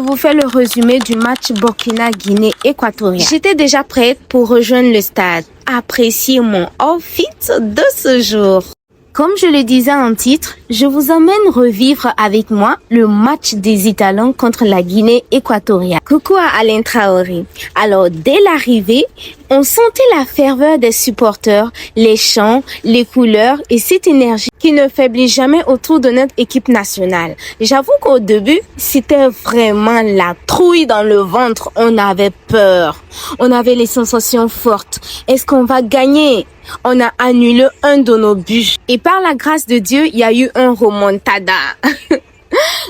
vous fais le résumé du match Burkina-Guinée équatoriale. J'étais déjà prête pour rejoindre le stade. Appréciez mon outfit de ce jour. Comme je le disais en titre, je vous emmène revivre avec moi le match des Italiens contre la Guinée équatoriale. Coucou à Alain Traoré. Alors, dès l'arrivée, on sentait la ferveur des supporters, les chants, les couleurs et cette énergie qui ne faiblit jamais autour de notre équipe nationale. J'avoue qu'au début, c'était vraiment la trouille dans le ventre. On avait peur. On avait les sensations fortes. Est-ce qu'on va gagner? On a annulé un de nos buts. Et par la grâce de Dieu, il y a eu un remontada.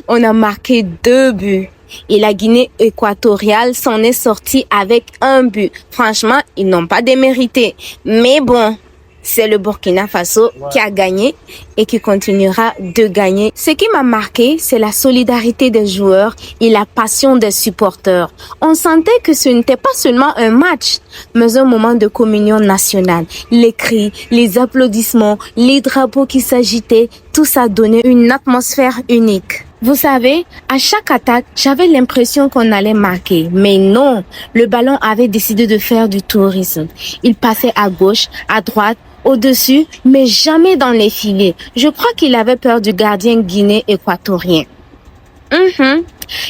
On a marqué 2 buts. Et la Guinée équatoriale s'en est sortie avec 1 but. Franchement, ils n'ont pas démérité. Mais bon, c'est le Burkina Faso qui a gagné et qui continuera de gagner. Ce qui m'a marqué, c'est la solidarité des joueurs et la passion des supporters. On sentait que ce n'était pas seulement un match, mais un moment de communion nationale. Les cris, les applaudissements, les drapeaux qui s'agitaient, tout ça donnait une atmosphère unique. Vous savez, à chaque attaque, j'avais l'impression qu'on allait marquer. Mais non, le ballon avait décidé de faire du tourisme. Il passait à gauche, à droite, au-dessus, mais jamais dans les filets. Je crois qu'il avait peur du gardien guinéen-équatorien.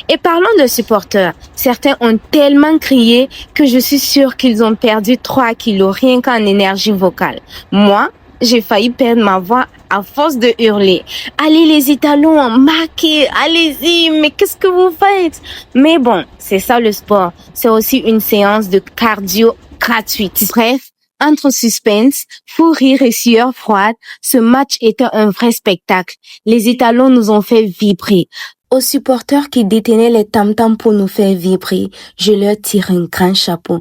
Et parlons de supporters. Certains ont tellement crié que je suis sûre qu'ils ont perdu 3 kilos rien qu'en énergie vocale. Moi, j'ai failli perdre ma voix à force de hurler. Allez les Italiens, marquez, allez-y, mais qu'est-ce que vous faites? Mais bon, c'est ça le sport. C'est aussi une séance de cardio gratuite. Bref, entre suspense, fou rire et sueur froide, ce match était un vrai spectacle. Les Italiens nous ont fait vibrer. Aux supporters qui détenaient les tam-tams pour nous faire vibrer, je leur tire un grand chapeau.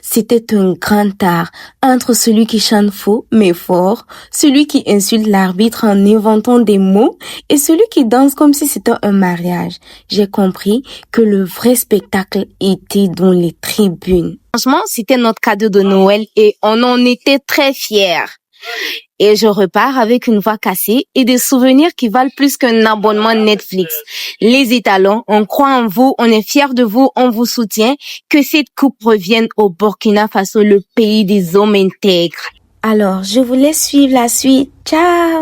C'était un grand art entre celui qui chante faux mais fort, celui qui insulte l'arbitre en inventant des mots et celui qui danse comme si c'était un mariage. J'ai compris que le vrai spectacle était dans les tribunes. Franchement, c'était notre cadeau de Noël et on en était très fiers. Et je repars avec une voix cassée et des souvenirs qui valent plus qu'un abonnement Netflix. Les Italiens, on croit en vous, on est fiers de vous, on vous soutient. Que cette coupe revienne au Burkina Faso, le pays des hommes intègres. Alors, je vous laisse suivre la suite. Ciao!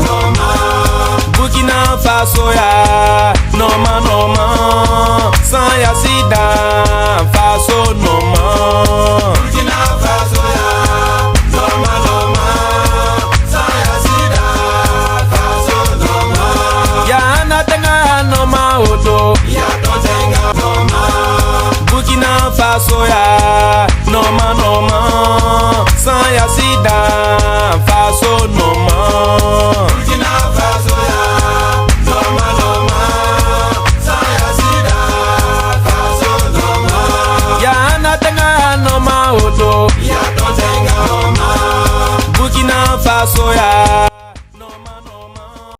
Burkina Faso ya, noma noma, sans ya sida, Faso noma. Burkina Faso ya, noma noma, sans ya sida, Faso noma. Ya na tenga noma odo, ya to tenga noma. Burkina Faso ya, noma noma, sans ya sida, Faso noma.